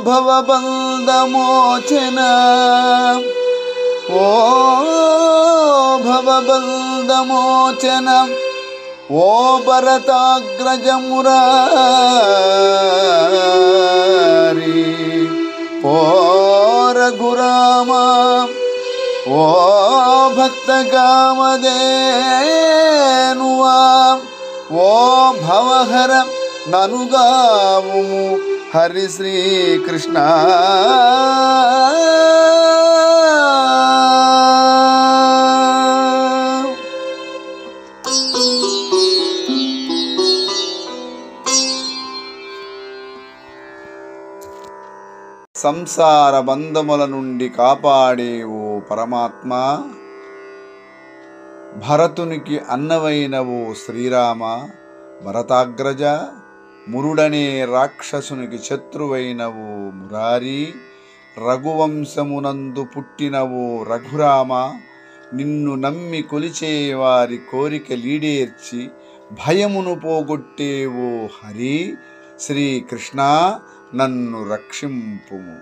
భవబంధమోచన ఓ భవబంధమోచన ఓ భరతాగ్రజమురారి ఓ రఘురామ ఓ భక్తకామధేనువా ఓ భవహర ననుగావుము హరి శ్రీకృష్ణ. సంసార బంధముల నుండి కాపాడే ఓ పరమాత్మ, భరతునికి అన్నవైన ఓ శ్రీరామ, భరతాగ్రజ, మురుడనే రాక్షసునికి శత్రువైన ఓ మురారి, రఘువంశమునందు పుట్టిన ఓ రఘురామ, నిన్ను నమ్మి కొలిచేవారి కోరిక లీడేర్చి భయమును పోగొట్టే ఓ హరి శ్రీకృష్ణ, నన్ను రక్షింపుము.